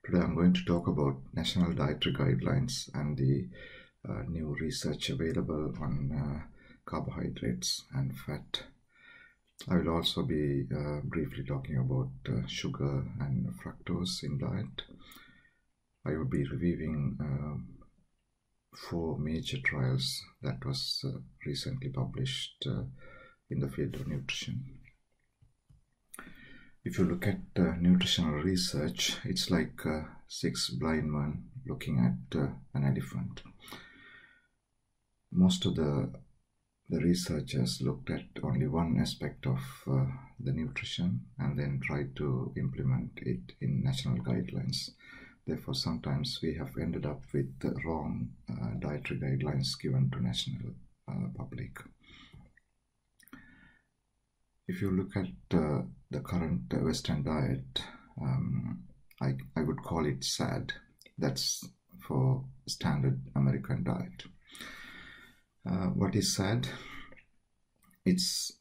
Today I'm going to talk about national dietary guidelines and the new research available on carbohydrates and fat. I will also be briefly talking about sugar and fructose in diet. I will be reviewing 4 major trials that was recently published in the field of nutrition. If you look at nutritional research, it's like 6 blind men looking at an elephant. Most of the researchers looked at only one aspect of the nutrition and then tried to implement it in national guidelines. Therefore, sometimes we have ended up with the wrong dietary guidelines given to national public. If you look at the current Western diet, I would call it SAD. That's for Standard American Diet. What is SAD? It's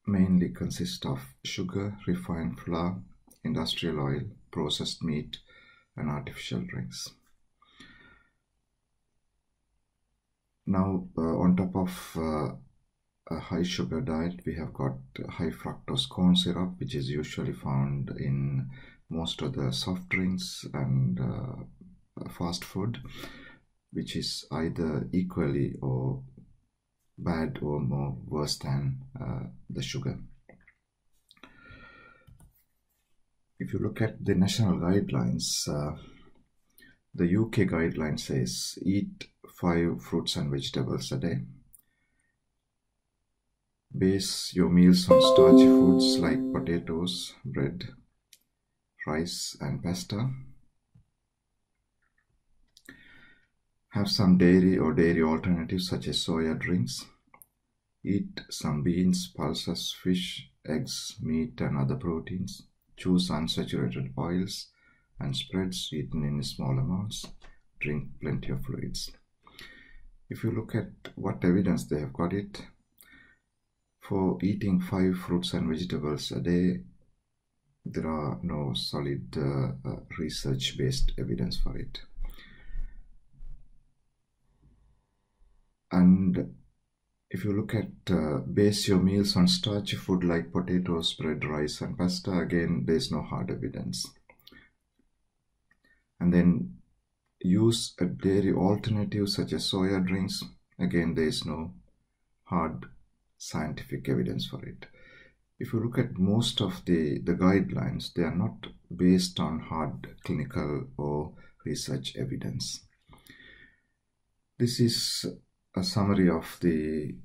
mainly consists of sugar, refined flour, industrial oil, processed meat, and artificial drinks. Now, on top of a high sugar diet, we have got high fructose corn syrup, which is usually found in most of the soft drinks and fast food, which is either equally or bad or more worse than the sugar. If you look at the national guidelines, the UK guideline says eat 5 fruits and vegetables a day. Base your meals on starchy foods like potatoes, bread, rice, and pasta. Have some dairy or dairy alternatives such as soya drinks. Eat some beans, pulses, fish, eggs, meat, and other proteins. Choose unsaturated oils and spreads eaten in small amounts. Drink plenty of fluids. If you look at what evidence they have got it, for eating 5 fruits and vegetables a day, there are no solid research-based evidence for it. And if you look at base your meals on starchy food like potatoes, bread, rice, and pasta, again, there is no hard evidence. And then use a dairy alternative such as soya drinks, again, there is no hard scientific evidence for it. If you look at most of the guidelines, they are not based on hard clinical or research evidence. This is a summary of the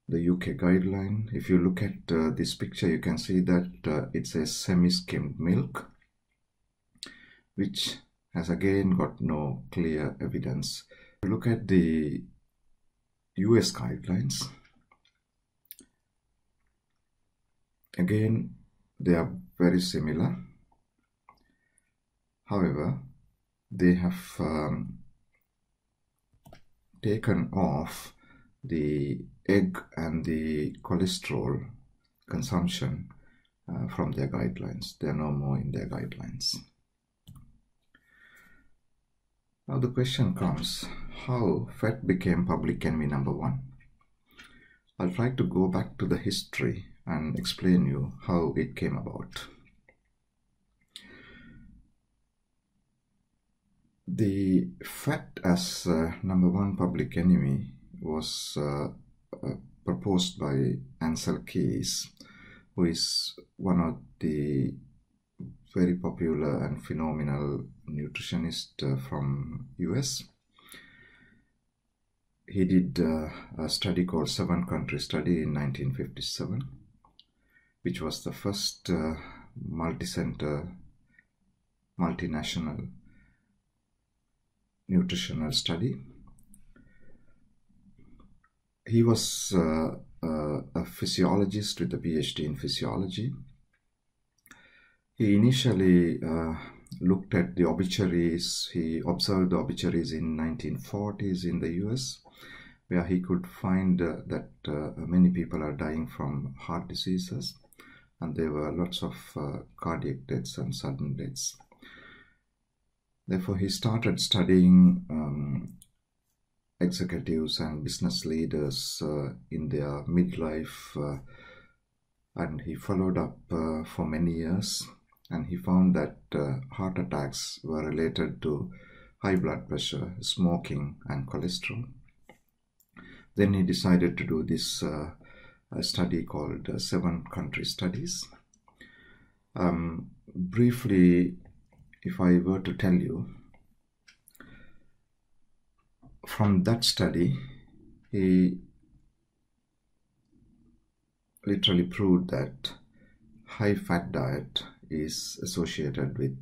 UK guideline. If you look at this picture, you can see that it's a semi-skimmed milk, which has again got no clear evidence. If you look at the US guidelines, again, they are very similar. However, they have taken off the egg and the cholesterol consumption from their guidelines. They are no more in their guidelines. Now the question comes, how fat became public enemy number 1? I'll try to go back to the history and explain you how it came about. The fat as number 1 public enemy was proposed by Ansel Keys, who is one of the very popular and phenomenal nutritionist from US. He did a study called 7-country study in 1957, which was the first multi-center, multinational nutritional study. He was a physiologist with a PhD in physiology. He initially looked at the obituaries. He observed the obituaries in 1940s in the US, where he could find that many people are dying from heart diseases, and there were lots of cardiac deaths and sudden deaths. Therefore, he started studying executives and business leaders in their midlife, and he followed up for many years, and he found that heart attacks were related to high blood pressure, smoking, and cholesterol. Then he decided to do this study called 7-country studies. Briefly, if I were to tell you, from that study, he literally proved that high-fat diet is associated with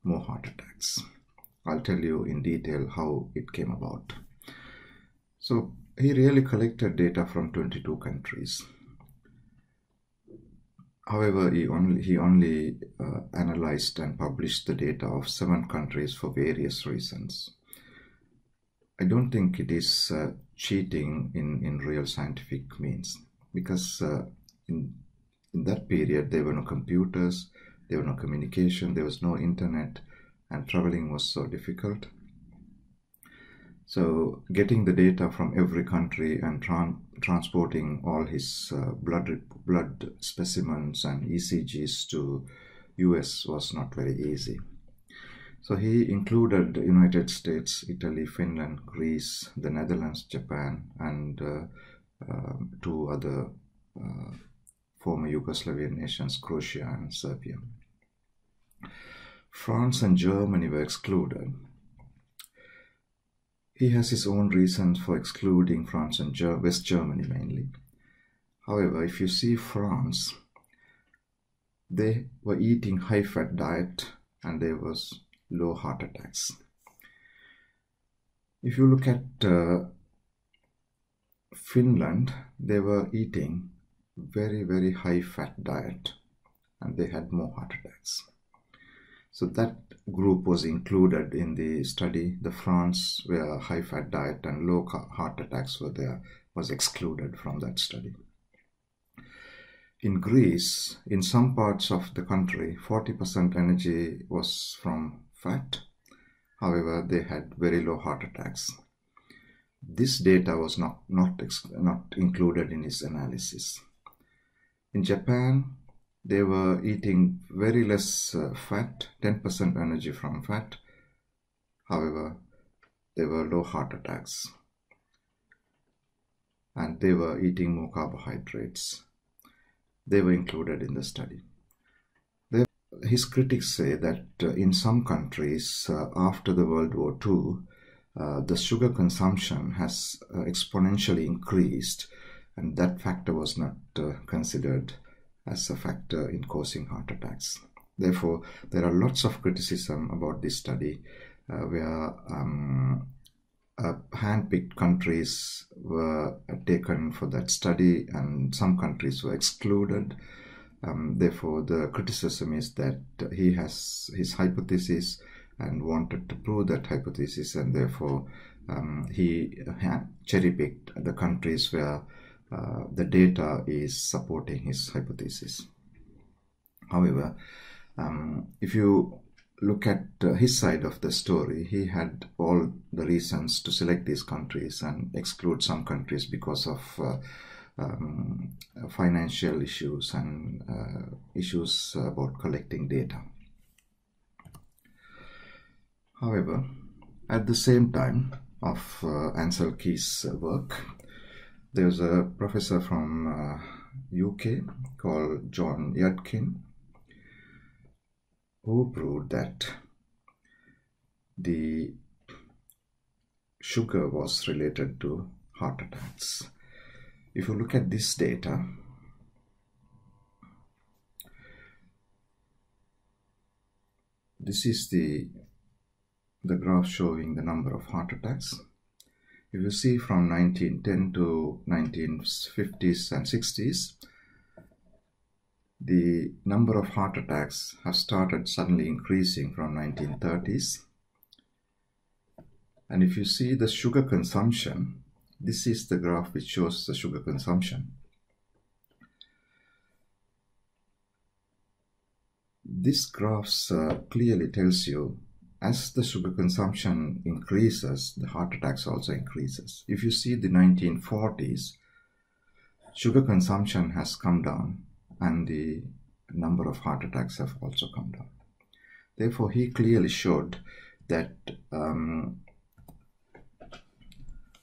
more heart attacks. I'll tell you in detail how it came about. So he really collected data from 22 countries. However, he only analyzed and published the data of 7 countries for various reasons. I don't think it is cheating in real scientific means, because in that period there were no computers, there were no communication, there was no internet, and traveling was so difficult. So getting the data from every country and transporting all his blood specimens and ECGs to US was not very easy. So he included the United States, Italy, Finland, Greece, the Netherlands, Japan, and 2 other former Yugoslavian nations, Croatia and Serbia. France and Germany were excluded. He has his own reasons for excluding France and West Germany mainly. However, if you see France, they were eating high-fat diet and there was low heart attacks. If you look at Finland, they were eating very, very high-fat diet and they had more heart attacks. So that group was included in the study. The France, where high-fat diet and low heart attacks were there, was excluded from that study. In Greece, in some parts of the country, 40% energy was from fat. However, they had very low heart attacks. This data was not included in his analysis. In Japan, they were eating very less fat, 10% energy from fat. However, they were low heart attacks. And they were eating more carbohydrates. They were included in the study. His critics say that in some countries after the World War II, the sugar consumption has exponentially increased, and that factor was not considered as a factor in causing heart attacks. Therefore, there are lots of criticism about this study where hand-picked countries were taken for that study and some countries were excluded. Therefore, the criticism is that he has his hypothesis and wanted to prove that hypothesis, and therefore he cherry-picked the countries where the data is supporting his hypothesis. However, if you look at his side of the story, he had all the reasons to select these countries and exclude some countries because of financial issues and issues about collecting data. However, at the same time of Ansel Keys' work, there's a professor from UK called John Yudkin who proved that the sugar was related to heart attacks. If you look at this data, this is the graph showing the number of heart attacks. If you see from 1910 to 1950s and 60s, the number of heart attacks have started suddenly increasing from 1930s. And if you see the sugar consumption, this is the graph which shows the sugar consumption. This graph clearly tells you as the sugar consumption increases, the heart attacks also increases. If you see the 1940s, sugar consumption has come down and the number of heart attacks have also come down. Therefore, he clearly showed that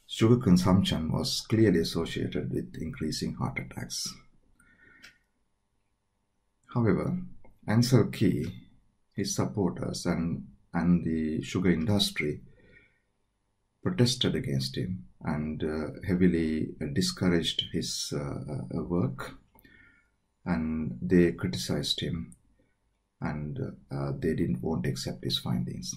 sugar consumption was clearly associated with increasing heart attacks. However, Ansel Keys, his supporters and the sugar industry protested against him and heavily discouraged his work, and they criticized him, and they didn't want to accept his findings.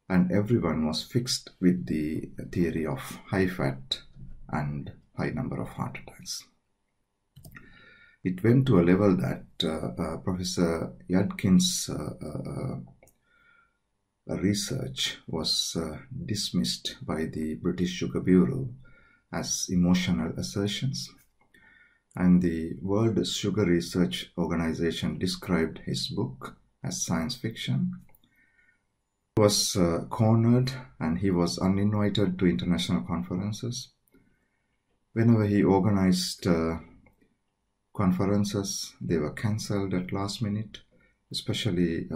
And everyone was fixed with the theory of high fat and high number of heart attacks. It went to a level that Professor Yadkin's research was dismissed by the British Sugar Bureau as emotional assertions, and the World Sugar Research Organization described his book as science fiction. He was cornered and he was uninvited to international conferences. Whenever he organized conferences, they were cancelled at last minute, especially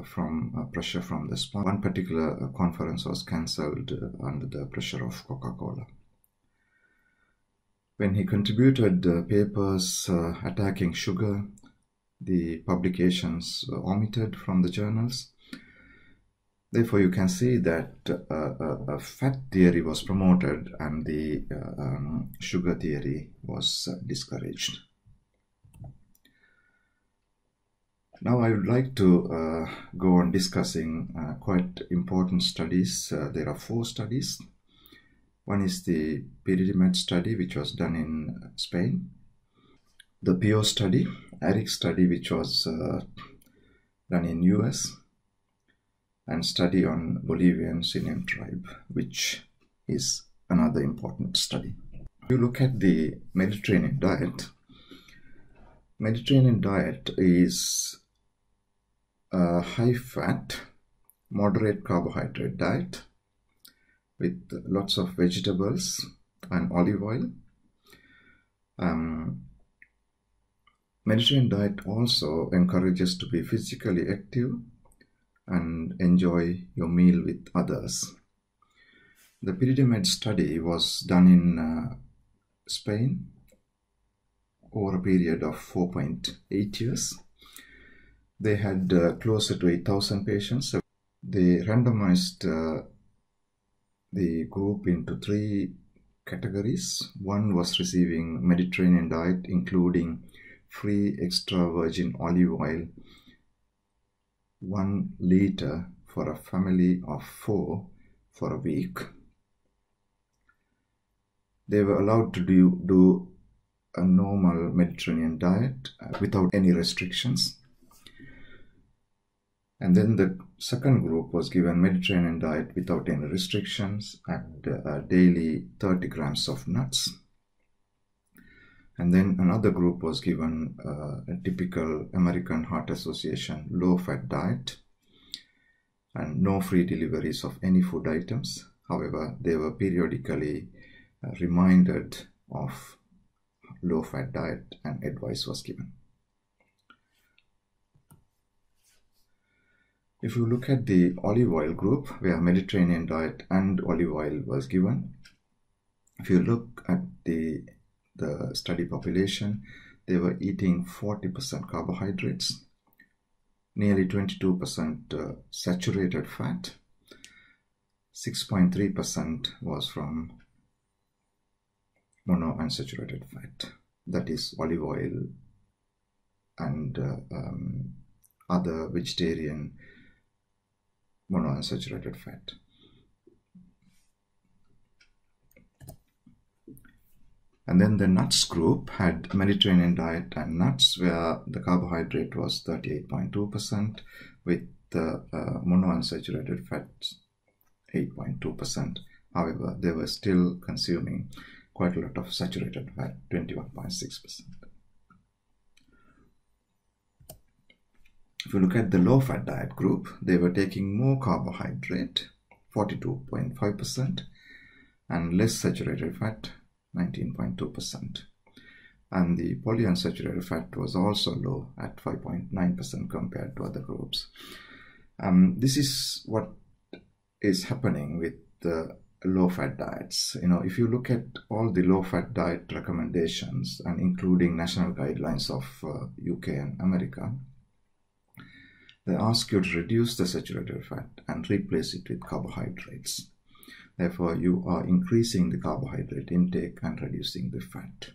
from pressure from the sponsor. One particular conference was cancelled under the pressure of Coca-Cola. When he contributed papers attacking sugar, the publications were omitted from the journals. Therefore, you can see that a fat theory was promoted and the sugar theory was discouraged. Now I would like to go on discussing quite important studies. There are 4 studies. One is the Pyridimate study, which was done in Spain. The PO study, ERIC study, which was done in US. And study on Bolivian Sinian tribe, which is another important study. If you look at the Mediterranean diet is a high fat, moderate carbohydrate diet with lots of vegetables and olive oil. Mediterranean diet also encourages to be physically active and enjoy your meal with others. The Pyridimate study was done in Spain over a period of 4.8 years. They had closer to 8,000 patients. They randomized the group into 3 categories. One was receiving Mediterranean diet, including free extra virgin olive oil, 1 liter for a family of 4 for a week. They were allowed to do a normal Mediterranean diet without any restrictions. And then the second group was given Mediterranean diet without any restrictions and daily 30 grams of nuts. And then another group was given a typical American Heart Association low-fat diet and no free deliveries of any food items. However, they were periodically reminded of low-fat diet and advice was given. If you look at the olive oil group, where Mediterranean diet and olive oil was given, if you look at the study population, they were eating 40% carbohydrates, nearly 22% saturated fat, 6.3% was from monounsaturated fat, that is olive oil and other vegetarian monounsaturated fat. And then the nuts group had Mediterranean diet and nuts, where the carbohydrate was 38.2% with the monounsaturated fats 8.2%. However, they were still consuming quite a lot of saturated fat, 21.6%. If you look at the low-fat diet group, they were taking more carbohydrate, 42.5%, and less saturated fat, 19.2%. And the polyunsaturated fat was also low at 5.9% compared to other groups. This is what is happening with the low-fat diets. If you look at all the low-fat diet recommendations, and including national guidelines of UK and America, they ask you to reduce the saturated fat and replace it with carbohydrates. Therefore, you are increasing the carbohydrate intake and reducing the fat.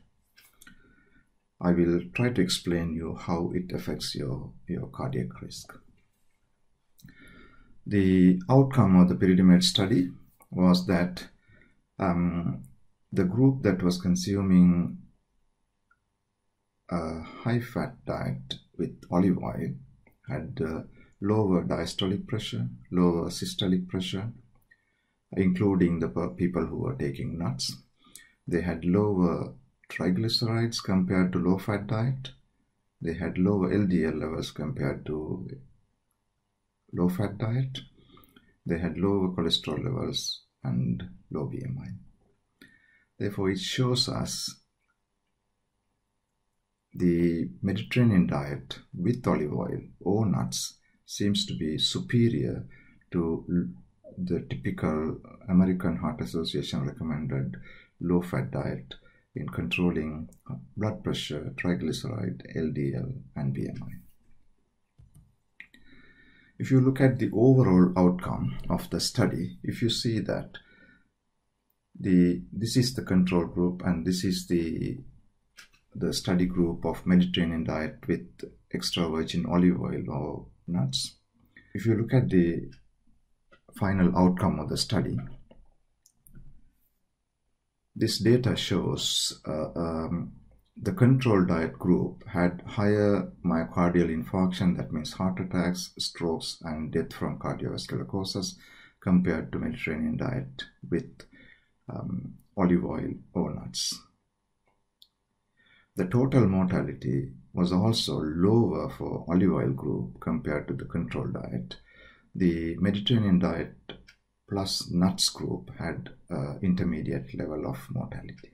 I will try to explain you how it affects your cardiac risk. The outcome of the pyridimate study was that the group that was consuming a high-fat diet with olive oil had lower diastolic pressure, lower systolic pressure, including the people who were taking nuts. They had lower triglycerides compared to low-fat diet. They had lower LDL levels compared to low-fat diet. They had lower cholesterol levels and low BMI. Therefore, it shows us the Mediterranean diet with olive oil or nuts seems to be superior to the typical American Heart Association recommended low-fat diet in controlling blood pressure, triglyceride, LDL, and BMI. If you look at the overall outcome of the study, if you see that this is the control group and this is the study group of Mediterranean diet with extra virgin olive oil or nuts. If you look at the final outcome of the study, this data shows the control diet group had higher myocardial infarction, that means heart attacks, strokes, and death from cardiovascular causes compared to Mediterranean diet with olive oil or nuts. The total mortality was also lower for olive oil group compared to the control diet. The Mediterranean diet plus nuts group had intermediate level of mortality.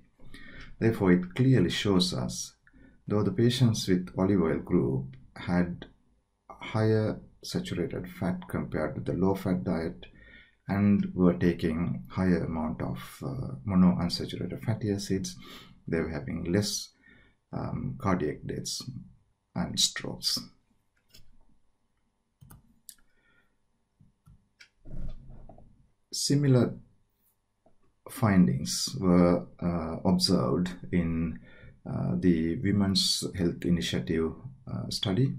Therefore, it clearly shows us, though the patients with olive oil group had higher saturated fat compared to the low-fat diet and were taking higher amount of monounsaturated fatty acids, they were having less cardiac deaths and strokes. Similar findings were observed in the Women's Health Initiative study,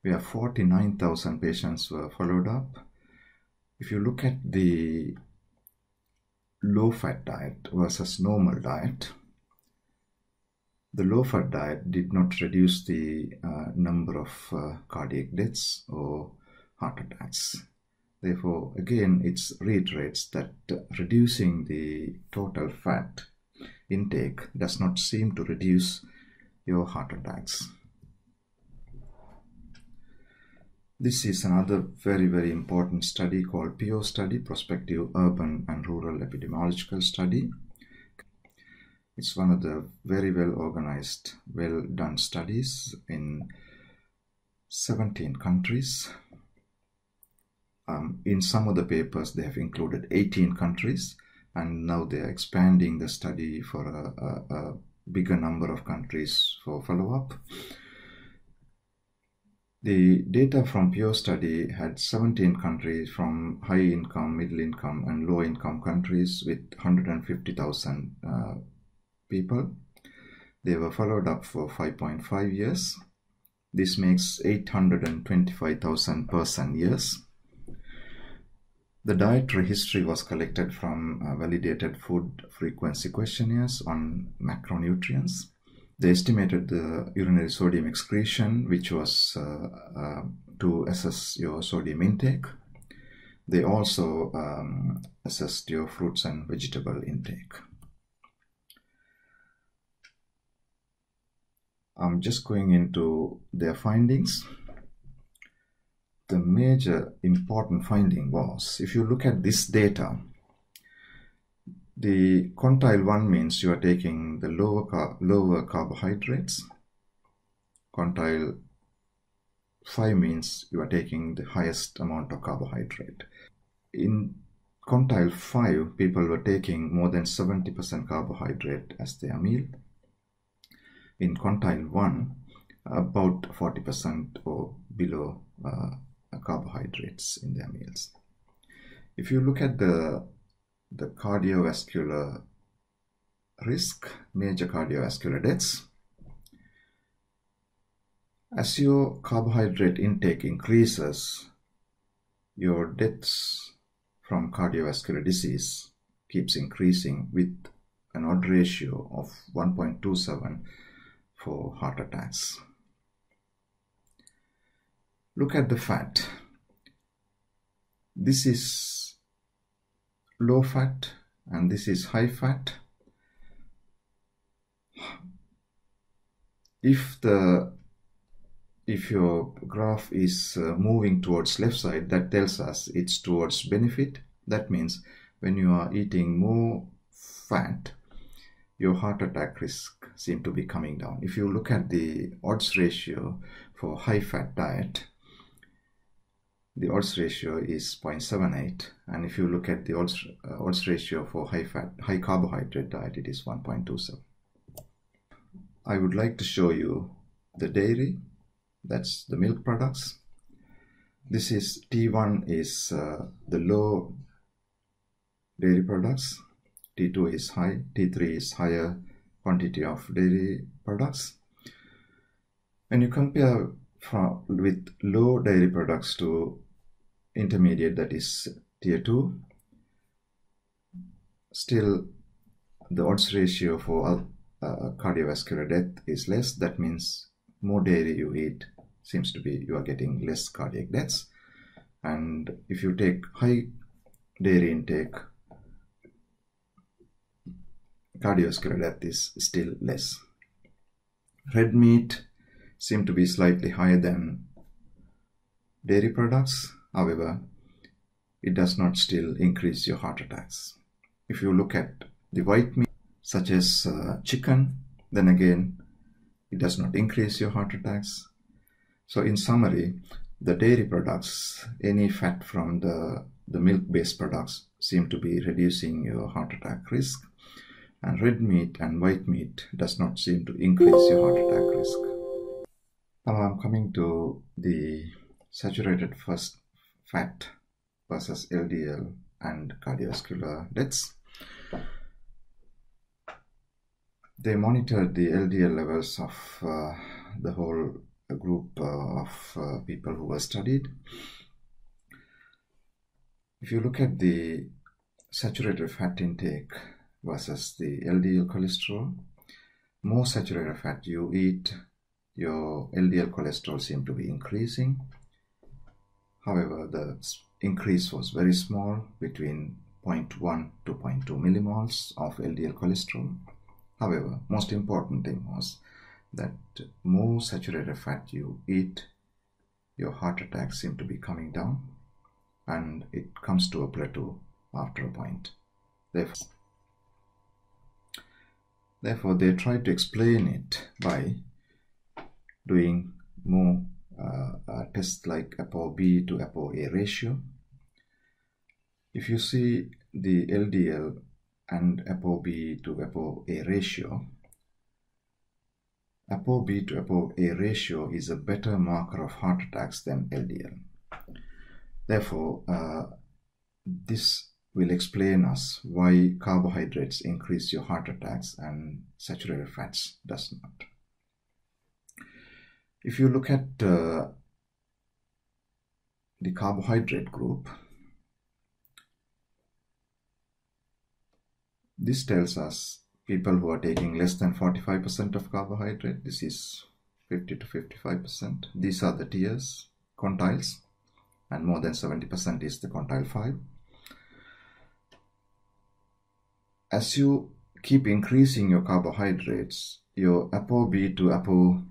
where 49,000 patients were followed up. If you look at the low-fat diet versus normal diet, the low-fat diet did not reduce the number of cardiac deaths or heart attacks. Therefore, again, it reiterates that reducing the total fat intake does not seem to reduce your heart attacks. This is another very, very important study called PO study, Prospective Urban and Rural Epidemiological Study. It's one of the very well organized, well done studies in 17 countries. In some of the papers, they have included 18 countries, and now they are expanding the study for a bigger number of countries for follow-up. The data from PO study had 17 countries from high-income, middle-income, and low-income countries with 150,000 people. They were followed up for 5.5 years. This makes 825,000 person years. The dietary history was collected from validated food frequency questionnaires on macronutrients. They estimated the urinary sodium excretion, which was to assess your sodium intake. They also assessed your fruits and vegetable intake. I'm just going into their findings. the major important finding was, if you look at this data, the quantile 1 means you are taking the lower carbohydrates. Quantile 5 means you are taking the highest amount of carbohydrate. In quantile 5, people were taking more than 70% carbohydrate as their meal. In quantile 1, about 40% or below carbohydrates in their meals. If you look at the cardiovascular risk, major cardiovascular deaths, as your carbohydrate intake increases, your deaths from cardiovascular disease keeps increasing with an odd ratio of 1.27 for heart attacks. Look at the fat. This is low fat and this is high fat. If your graph is moving towards left side, that tells us it's towards benefit. That means when you are eating more fat, your heart attack risk seems to be coming down. If you look at the odds ratio for high fat diet, the odds ratio is 0.78, and if you look at the odds ratio for high carbohydrate diet, it is 1.27. I would like to show you the dairy, that's the milk products. This is T1 is the low dairy products, T2 is high, T3 is higher quantity of dairy products. When you compare with low dairy products to intermediate, that is tier 2, still the odds ratio for cardiovascular death is less. That means more dairy you eat, seems to be you are getting less cardiac deaths. And if you take high dairy intake, cardiovascular death is still less. Red meat seem to be slightly higher than dairy products. However, it does not still increase your heart attacks. If you look at the white meat, such as chicken, then again, it does not increase your heart attacks. So in summary, the dairy products, any fat from the milk-based products seem to be reducing your heart attack risk. And red meat and white meat does not seem to increase your heart attack risk. Now I'm coming to the saturated fat versus LDL and cardiovascular deaths. They monitored the LDL levels of the whole group of people who were studied. If you look at the saturated fat intake versus the LDL cholesterol, more saturated fat you eat, your LDL cholesterol seemed to be increasing. However, the increase was very small, between 0.1 to 0.2 millimoles of LDL cholesterol. However, most important thing was that more saturated fat you eat, your heart attacks seem to be coming down, and it comes to a plateau after a point. Therefore, they tried to explain it by doing more tests like ApoB to ApoA ratio. If you see the LDL and ApoB to ApoA ratio, ApoB to ApoA ratio is a better marker of heart attacks than LDL. Therefore, this will explain us why carbohydrates increase your heart attacks and saturated fats does not. If you look at the carbohydrate group, this tells us people who are taking less than 45% of carbohydrate, this is 50 to 55%. These are the tiers, quantiles, and more than 70% is the quantile 5. As you keep increasing your carbohydrates, your ApoB to ApoA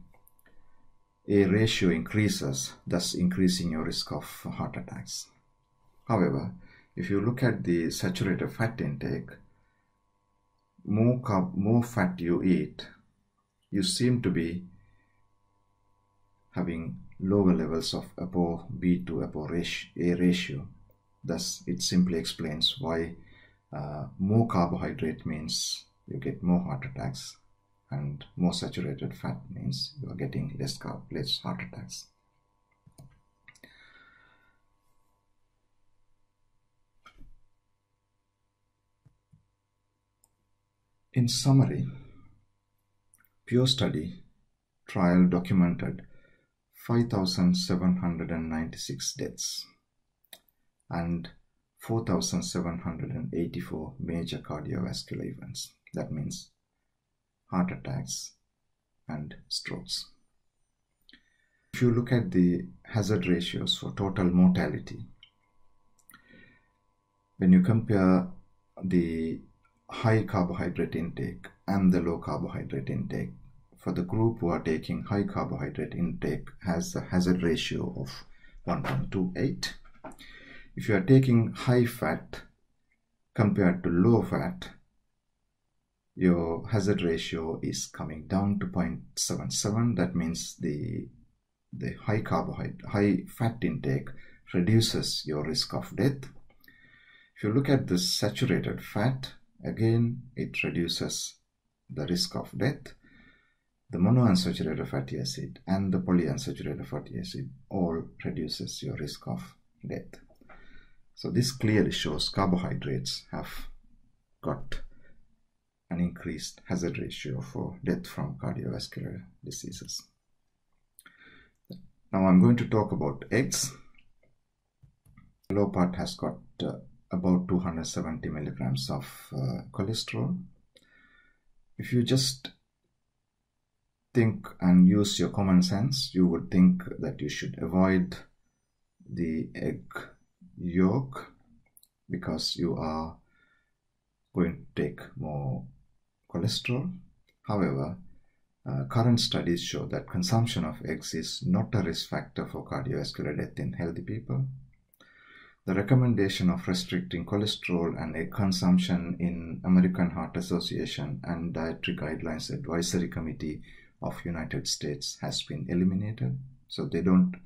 A ratio increases, thus increasing your risk of heart attacks. However, if you look at the saturated fat intake, more fat you eat, you seem to be having lower levels of ApoB to ApoA ratio. Thus, it simply explains why more carbohydrate means you get more heart attacks, and more saturated fat means you are getting less heart attacks. In summary, Pure Study trial documented 5,796 deaths and 4,784 major cardiovascular events. That means heart attacks and strokes. If you look at the hazard ratios for total mortality, when you compare the high carbohydrate intake and the low carbohydrate intake, for the group who are taking high carbohydrate intake has a hazard ratio of 1.28. If you are taking high fat compared to low fat, your hazard ratio is coming down to 0.77. That means the high fat intake reduces your risk of death. If you look at the saturated fat, again it reduces the risk of death. The monounsaturated fatty acid and the polyunsaturated fatty acid all reduces your risk of death. So this clearly shows carbohydrates have got an increased hazard ratio for death from cardiovascular diseases. Now I'm going to talk about eggs. The low part has got about 270 milligrams of cholesterol. If you just think and use your common sense, you would think that you should avoid the egg yolk because you are going to take more cholesterol. However, current studies show that consumption of eggs is not a risk factor for cardiovascular death in healthy people. The recommendation of restricting cholesterol and egg consumption in American Heart Association and Dietary Guidelines Advisory Committee of United States has been eliminated. So they don't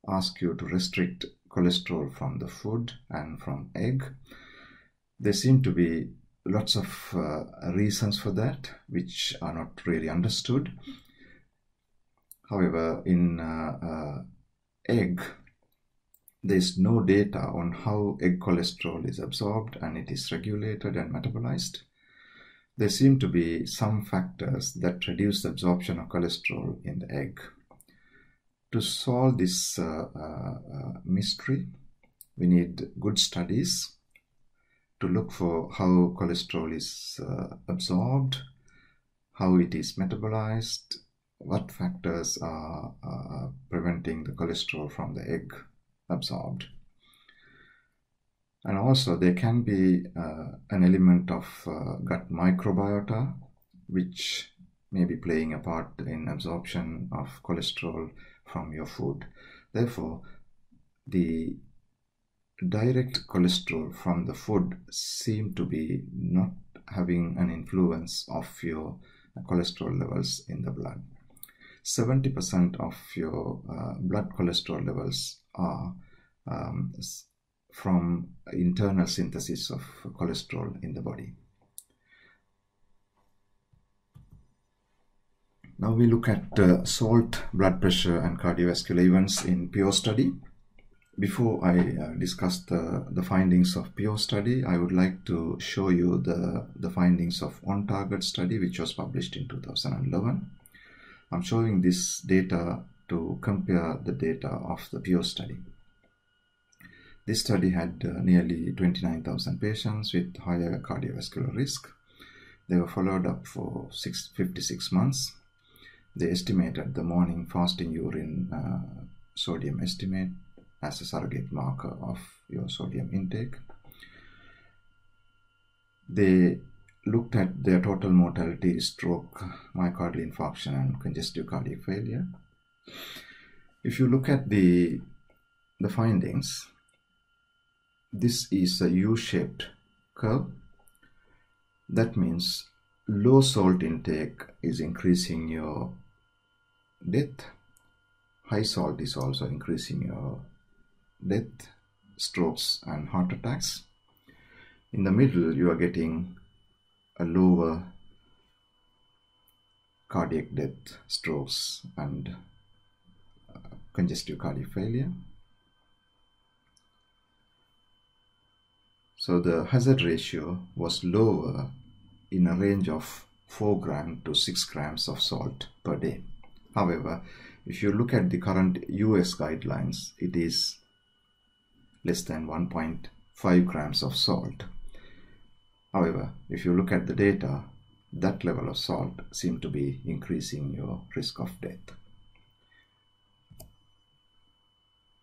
ask you to restrict cholesterol from the food and from egg. There seem to be lots of reasons for that, which are not really understood. However, in egg, there is no data on how egg cholesterol is absorbed and it is regulated and metabolized. There seem to be some factors that reduce the absorption of cholesterol in the egg. To solve this mystery, we need good studies to look for how cholesterol is absorbed, how it is metabolized, what factors are preventing the cholesterol from the egg absorbed. And also there can be an element of gut microbiota which may be playing a part in absorption of cholesterol from your food. Therefore, the direct cholesterol from the food seem to be not having an influence of your cholesterol levels in the blood. 70% of your blood cholesterol levels are from internal synthesis of cholesterol in the body. Now we look at salt, blood pressure and cardiovascular events in Pure Study. Before I discuss the findings of Pure Study, I would like to show you the findings of On Target study, which was published in 2011. I'm showing this data to compare the data of the Pure Study. This study had nearly 29,000 patients with higher cardiovascular risk. They were followed up for 56 months. They estimated the morning fasting urine sodium estimate as a surrogate marker of your sodium intake. They looked at their total mortality, stroke, myocardial infarction and congestive cardiac failure. If you look at the findings, this is a U-shaped curve. That means low salt intake is increasing your death. High salt is also increasing your death, strokes and heart attacks. In the middle, you are getting a lower cardiac death, strokes and congestive cardiac failure. So the hazard ratio was lower in a range of 4 grams to 6 grams of salt per day. However, if you look at the current US guidelines, it is less than 1.5 grams of salt. However, if you look at the data, that level of salt seems to be increasing your risk of death.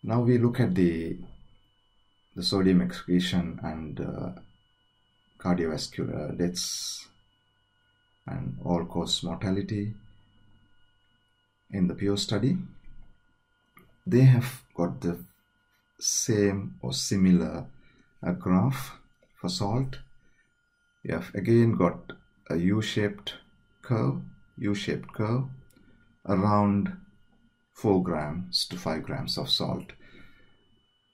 Now we look at the sodium excretion and cardiovascular deaths and all-cause mortality in the PURE study. They have got the same or similar graph for salt. You have again got a U-shaped curve around 4 grams to 5 grams of salt.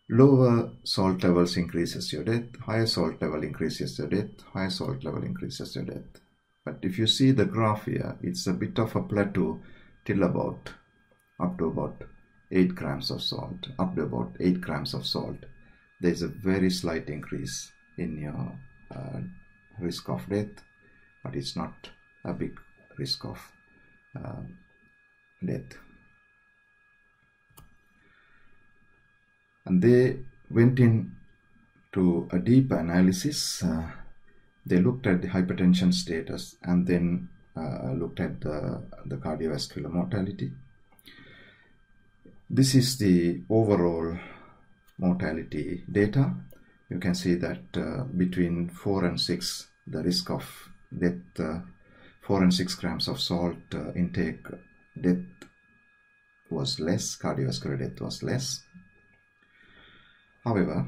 Lower salt levels increases your death, higher salt level increases your death, higher salt level increases your death. But if you see the graph here, it's a bit of a plateau till up to about 8 grams of salt. Up to about 8 grams of salt, there is a very slight increase in your risk of death, but it's not a big risk of death. And they went in to a deep analysis. They looked at the hypertension status and then looked at the cardiovascular mortality. This is the overall mortality data. You can see that between 4 and 6, the risk of death, 4 and 6 grams of salt intake, death was less, cardiovascular death was less. However,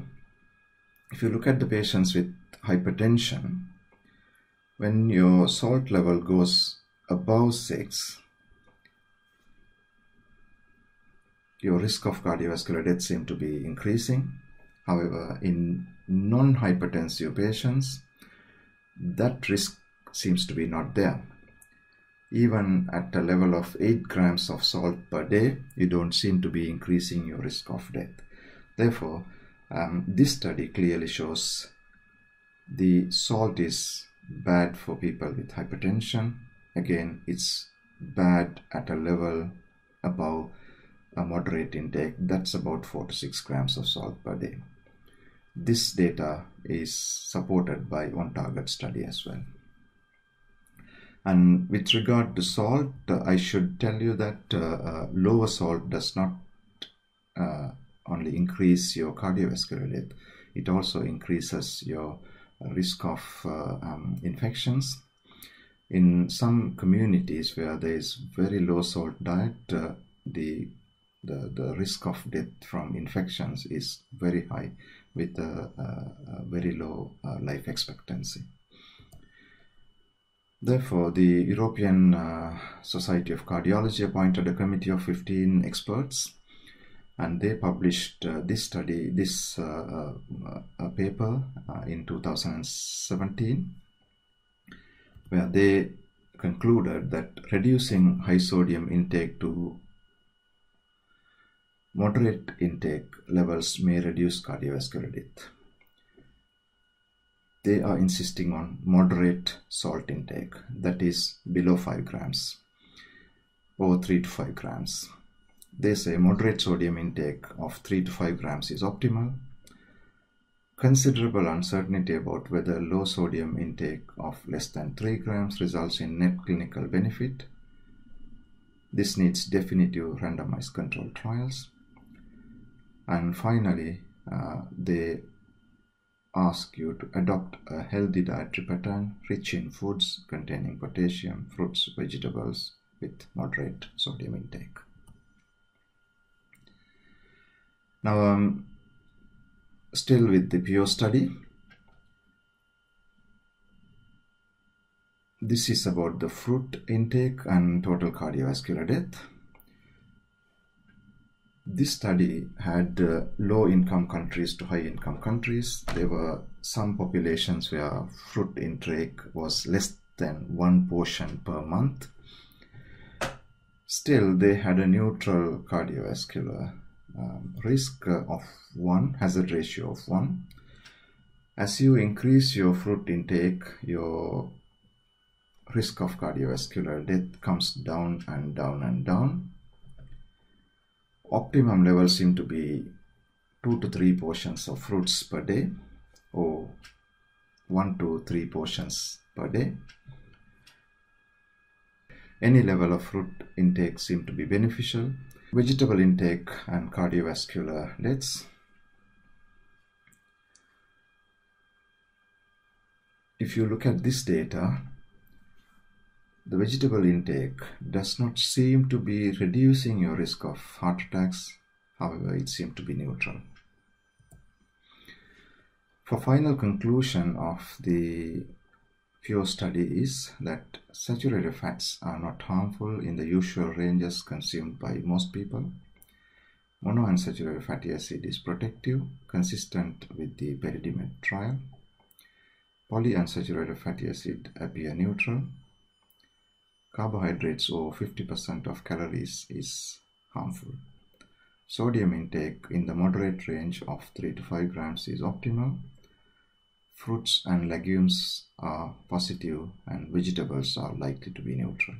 if you look at the patients with hypertension, when your salt level goes above 6, your risk of cardiovascular death seems to be increasing. However, in non-hypertensive patients, that risk seems to be not there. Even at a level of 8 grams of salt per day, you don't seem to be increasing your risk of death. Therefore, this study clearly shows the salt is bad for people with hypertension. Again, it's bad at a level above a moderate intake. That's about 4 to 6 grams of salt per day. This data is supported by OneTarget study as well. And with regard to salt, I should tell you that lower salt does not only increase your cardiovascular death, it also increases your risk of infections. In some communities where there is very low salt diet, the risk of death from infections is very high with a very low life expectancy. Therefore, the European Society of Cardiology appointed a committee of 15 experts, and they published this paper in 2017, where they concluded that reducing high sodium intake to moderate intake levels may reduce cardiovascular death. They are insisting on moderate salt intake, that is below 5 grams, or 3 to 5 grams. They say moderate sodium intake of 3 to 5 grams is optimal. Considerable uncertainty about whether low sodium intake of less than 3 grams results in net clinical benefit. This needs definitive randomized controlled trials. And finally, they ask you to adopt a healthy dietary pattern rich in foods containing potassium, fruits, vegetables with moderate sodium intake. Now still with the PO study. This is about the fruit intake and total cardiovascular death. This study had low-income countries to high-income countries. There were some populations where fruit intake was less than 1 portion per month. Still, they had a neutral cardiovascular risk of 1, hazard ratio of 1. As you increase your fruit intake, your risk of cardiovascular death comes down and down and down. Optimum levels seem to be 2 to 3 portions of fruits per day, or 1 to 3 portions per day. Any level of fruit intake seem to be beneficial. Vegetable intake and cardiovascular deaths. If you look at this data, the vegetable intake does not seem to be reducing your risk of heart attacks. However, it seems to be neutral. For final conclusion of the PO study is that saturated fats are not harmful in the usual ranges consumed by most people. Monounsaturated fatty acid is protective, consistent with the Peridimet trial. Polyunsaturated fatty acid appear neutral. Carbohydrates over 50% of calories is harmful. Sodium intake in the moderate range of 3 to 5 grams is optimal. Fruits and legumes are positive and vegetables are likely to be neutral.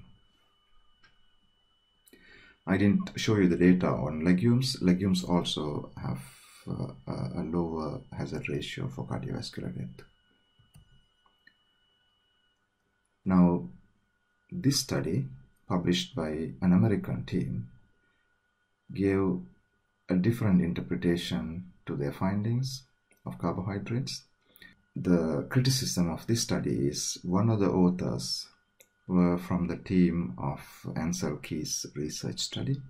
I didn't show you the data on legumes. Legumes also have a lower hazard ratio for cardiovascular death. Now, this study, published by an American team, gave a different interpretation to their findings of carbohydrates. The criticism of this study is one of the authors were from the team of Ansel Keys' research study,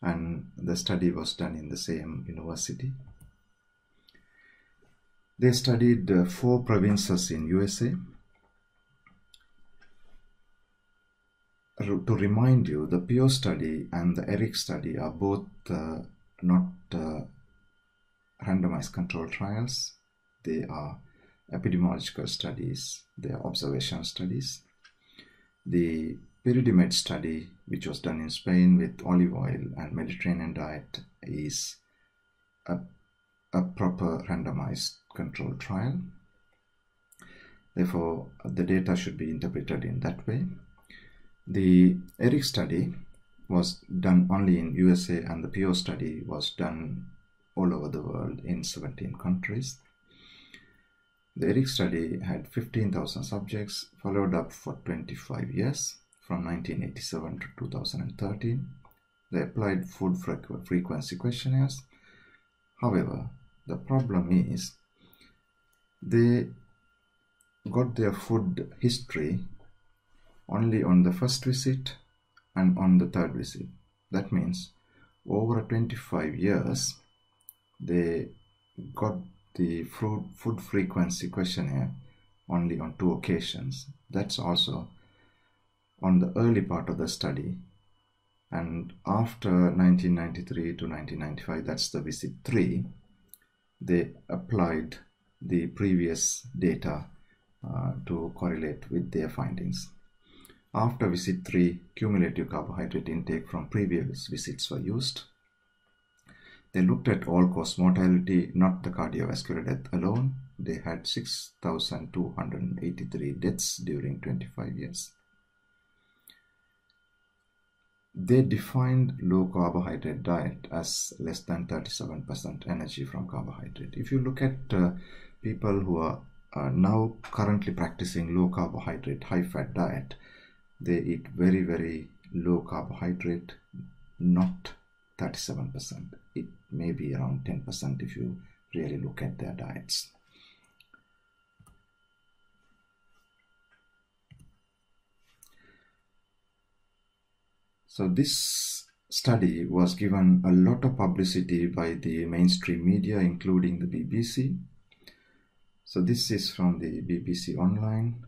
and the study was done in the same university. They studied 4 provinces in USA. To remind you, the PO study and the ERIC study are both not randomized control trials. They are epidemiological studies, they are observational studies. The Peridimet study, which was done in Spain with olive oil and Mediterranean diet, is a proper randomized control trial. Therefore, the data should be interpreted in that way. The ERIC study was done only in USA, and the PO study was done all over the world in 17 countries. The ERIC study had 15,000 subjects followed up for 25 years, from 1987 to 2013. They applied food frequency questionnaires. However, the problem is they got their food history only on the first visit and on the third visit. That means over 25 years, they got the food frequency questionnaire only on 2 occasions. That's also on the early part of the study. And after 1993 to 1995, that's the visit 3, they applied the previous data to correlate with their findings. After visit 3, cumulative carbohydrate intake from previous visits were used. They looked at all-cause mortality, not the cardiovascular death alone. They had 6,283 deaths during 25 years. They defined low carbohydrate diet as less than 37% energy from carbohydrate. If you look at people who are now currently practicing low carbohydrate, high fat diet, they eat very, very low carbohydrate, not 37%. It may be around 10% if you really look at their diets. So this study was given a lot of publicity by the mainstream media, including the BBC. So this is from the BBC Online.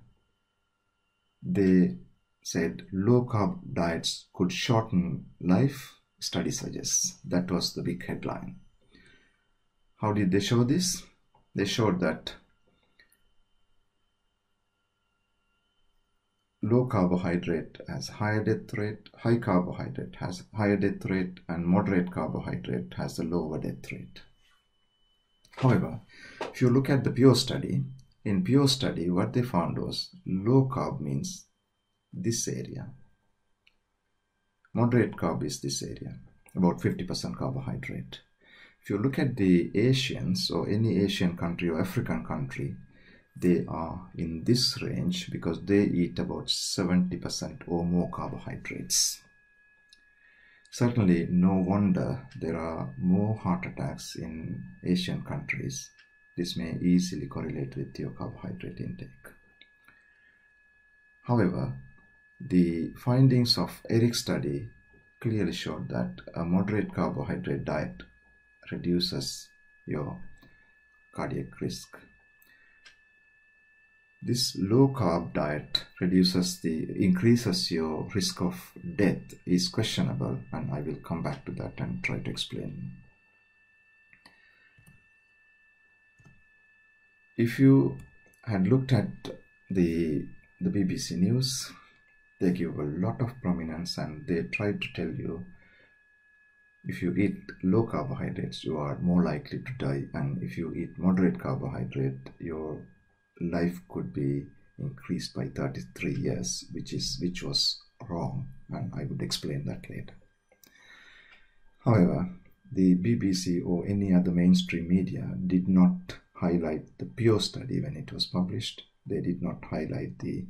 They said low carb diets could shorten life, study suggests. That was the big headline. How did they show this? They showed that low carbohydrate has higher death rate, high carbohydrate has higher death rate, and moderate carbohydrate has a lower death rate. However, if you look at the pure study, in pure study what they found was low carb means this area. Moderate carb is this area, about 50% carbohydrate. If you look at the Asians or any Asian country or African country, they are in this range because they eat about 70% or more carbohydrates. Certainly, no wonder there are more heart attacks in Asian countries. This may easily correlate with your carbohydrate intake. However, the findings of Eric's study clearly showed that a moderate carbohydrate diet reduces your cardiac risk. This low carb diet increases your risk of death is questionable, and I will come back to that and try to explain. If you had looked at the BBC News, they give a lot of prominence and they try to tell you if you eat low carbohydrates, you are more likely to die, and if you eat moderate carbohydrate, your life could be increased by 33 years, which was wrong, and I would explain that later. However, the BBC or any other mainstream media did not highlight the pure study when it was published. They did not highlight the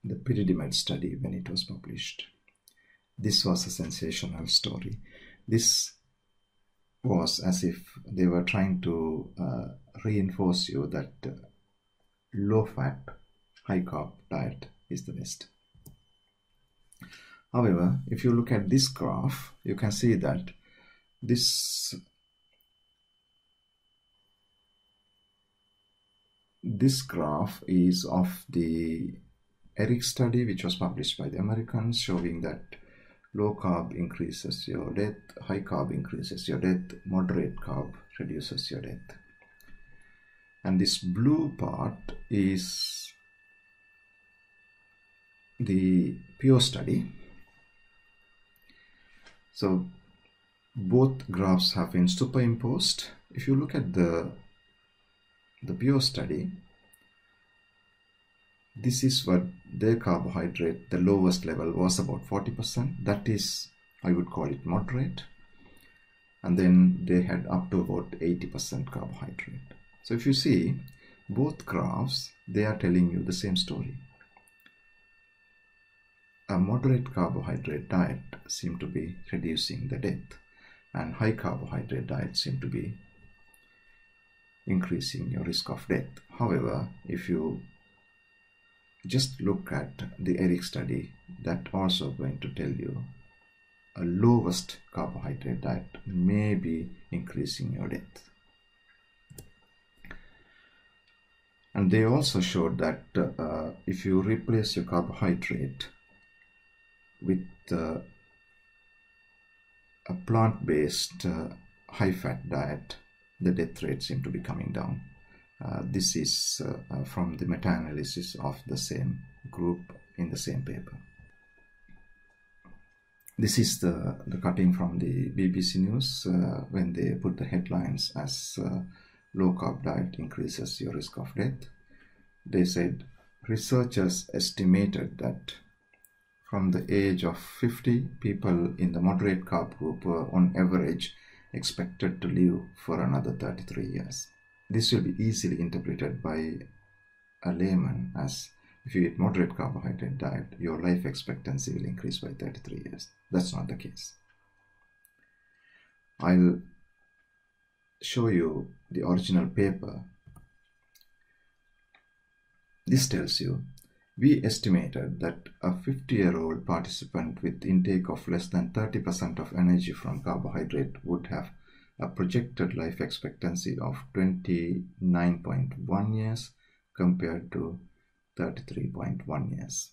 Pyridimide study when it was published. This was a sensational story. This was as if they were trying to reinforce you that low fat, high carb diet is the best. However, if you look at this graph, you can see that this graph is of the Eric study, which was published by the Americans, showing that low carb increases your death, high carb increases your death, moderate carb reduces your death. And this blue part is the pure study. So both graphs have been superimposed. If you look at the pure study, this is what their carbohydrate, the lowest level was about 40%. That is, I would call it moderate. And then they had up to about 80% carbohydrate. So if you see both graphs, they are telling you the same story. A moderate carbohydrate diet seems to be reducing the death, and high carbohydrate diet seems to be increasing your risk of death. However, if you just look at the Eric study, that also going to tell you a lowest carbohydrate diet may be increasing your death. And they also showed that if you replace your carbohydrate with a plant-based high-fat diet, the death rate seemed to be coming down. This is from the meta-analysis of the same group in the same paper. This is the cutting from the BBC News when they put the headlines as low carb diet increases your risk of death. They said researchers estimated that from the age of 50, people in the moderate carb group were on average expected to live for another 33 years. This will be easily interpreted by a layman as if you eat moderate carbohydrate diet, your life expectancy will increase by 33 years. That's not the case. I'll show you the original paper. This tells you We estimated that a 50-year-old participant with intake of less than 30% of energy from carbohydrate would have a projected life expectancy of 29.1 years compared to 33.1 years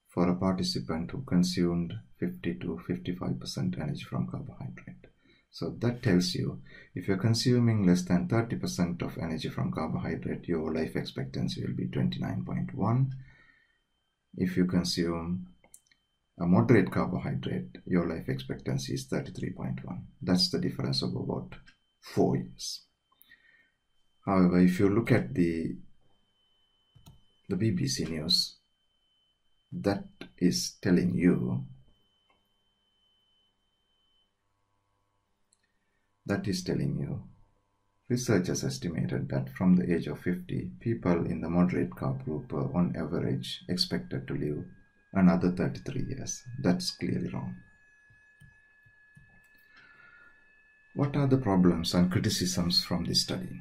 for a participant who consumed 50 to 55% energy from carbohydrate. So that tells you if you're consuming less than 30% of energy from carbohydrate, your life expectancy will be 29.1. If you consume a moderate carbohydrate, your life expectancy is 33.1. That's the difference of about 4 years. However, if you look at the BBC News, that is telling you researchers estimated that from the age of 50, people in the moderate carb group were on average expected to live another 33 years. That's clearly wrong. What are the problems and criticisms from this study?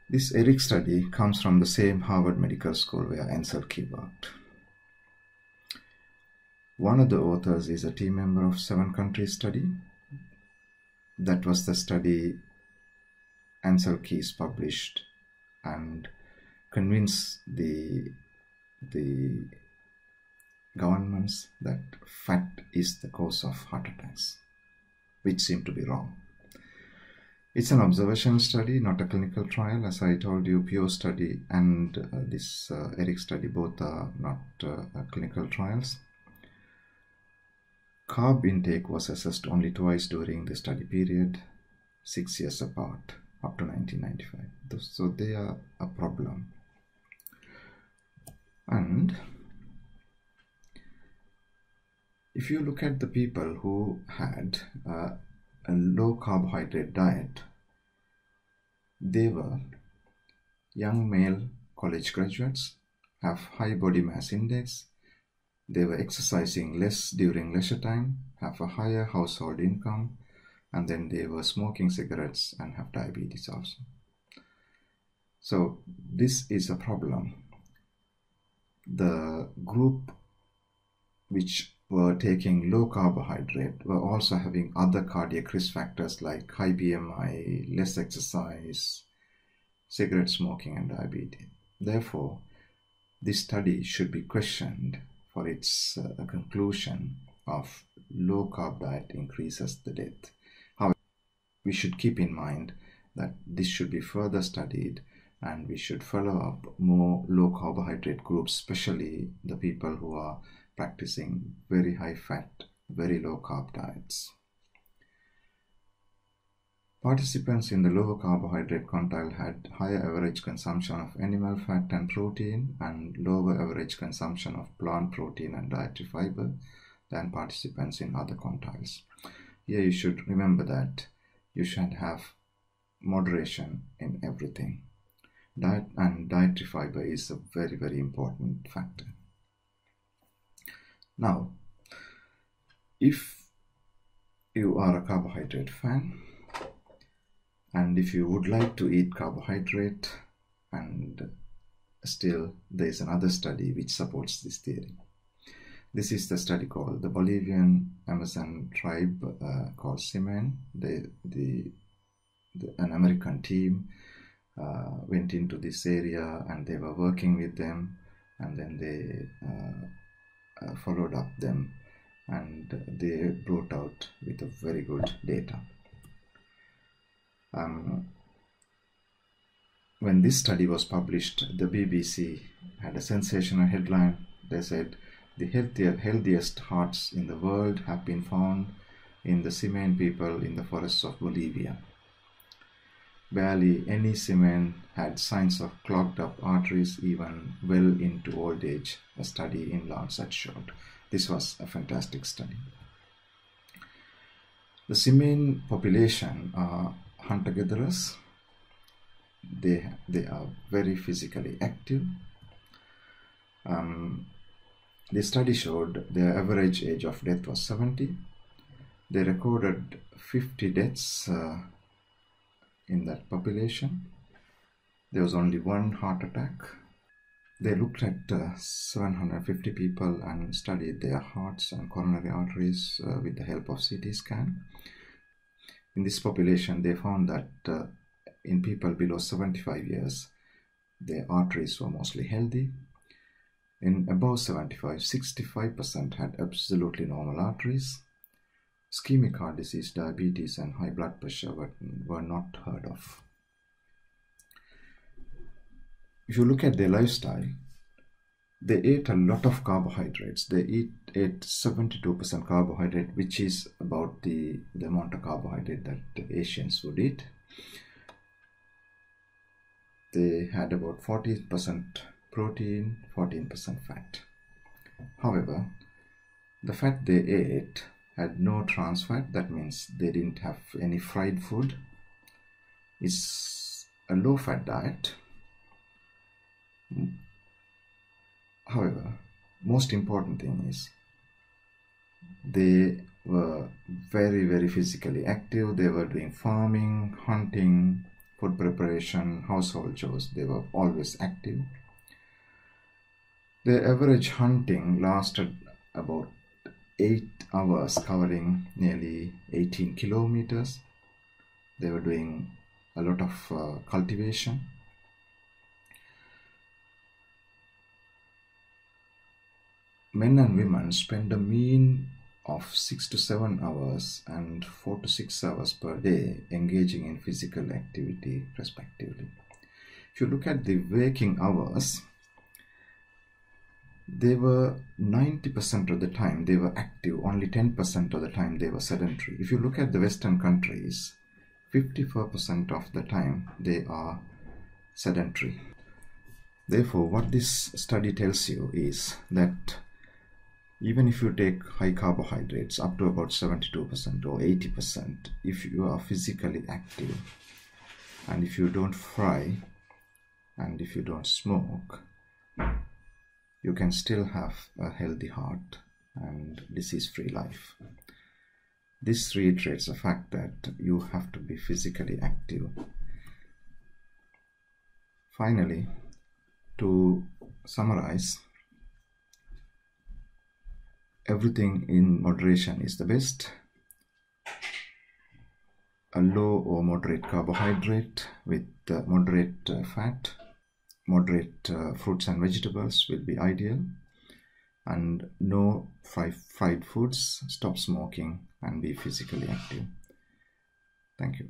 This ERIC study comes from the same Harvard Medical School where Naser worked. One of the authors is a team member of 7-country study. That was the study Ansel Keys published and convinced the governments that fat is the cause of heart attacks, which seemed to be wrong. It's an observational study, not a clinical trial. As I told you, PO study and this ERIC study both are not clinical trials. Carb intake was assessed only twice during the study period, 6 years apart, up to 1995. So they are a problem. And if you look at the people who had a low carbohydrate diet, they were young male college graduates, have high body mass index, they were exercising less during leisure time, have a higher household income, and then they were smoking cigarettes and have diabetes also. So this is a problem. The group which were taking low carbohydrate were also having other cardiac risk factors like high BMI, less exercise, cigarette smoking, and diabetes. Therefore, this study should be questioned for its conclusion of low carb diet increases the death. However, we should keep in mind that this should be further studied and we should follow up more low carbohydrate groups, especially the people who are practicing very high fat, very low carb diets. Participants in the lower carbohydrate quintile had higher average consumption of animal fat and protein and lower average consumption of plant protein and dietary fiber than participants in other quintiles. Here you should remember that you should have moderation in everything. Diet and dietary fiber is a very, very important factor. Now, if you are a carbohydrate fan, and if you would like to eat carbohydrate, and still there is another study which supports this theory. This is the study called the Bolivian Amazon tribe called Simen. An American team went into this area and they were working with them, and then they followed up them and they brought out with a very good data. When this study was published, the BBC had a sensational headline. They said, the healthiest hearts in the world have been found in the Simen people in the forests of Bolivia. Barely any Simen had signs of clogged up arteries even well into old age, a study in Lancet showed. This was a fantastic study. The Simen population are hunter-gatherers. They are very physically active. The study showed their average age of death was 70. They recorded 50 deaths in that population. There was only one heart attack. They looked at 750 people and studied their hearts and coronary arteries with the help of CT scan. In this population, they found that in people below 75 years, their arteries were mostly healthy. In above 75, 65% had absolutely normal arteries. Ischemic heart disease, diabetes, and high blood pressure were not heard of. If you look at their lifestyle, they ate a lot of carbohydrates. They ate 72% carbohydrate, which is about the amount of carbohydrate that the Asians would eat. They had about 40% protein, 14% fat. However, the fat they ate had no trans fat. That means they didn't have any fried food. It's a low fat diet. However, most important thing is they were very, very physically active. They were doing farming, hunting, food preparation, household chores. They were always active. Their average hunting lasted about 8 hours, covering nearly 18 kilometers. They were doing a lot of cultivation. Men and women spend a mean of 6 to 7 hours and 4 to 6 hours per day engaging in physical activity respectively. If you look at the waking hours, they were 90% of the time they were active, only 10% of the time they were sedentary. If you look at the Western countries, 54% of the time they are sedentary. Therefore, what this study tells you is that even if you take high carbohydrates up to about 72% or 80%, if you are physically active and if you don't fry and if you don't smoke, you can still have a healthy heart and disease-free life. This reiterates the fact that you have to be physically active. Finally, to summarize, everything in moderation is the best. A low or moderate carbohydrate with moderate fat, moderate fruits and vegetables will be ideal, and no fried foods. Stop smoking and be physically active. Thank you.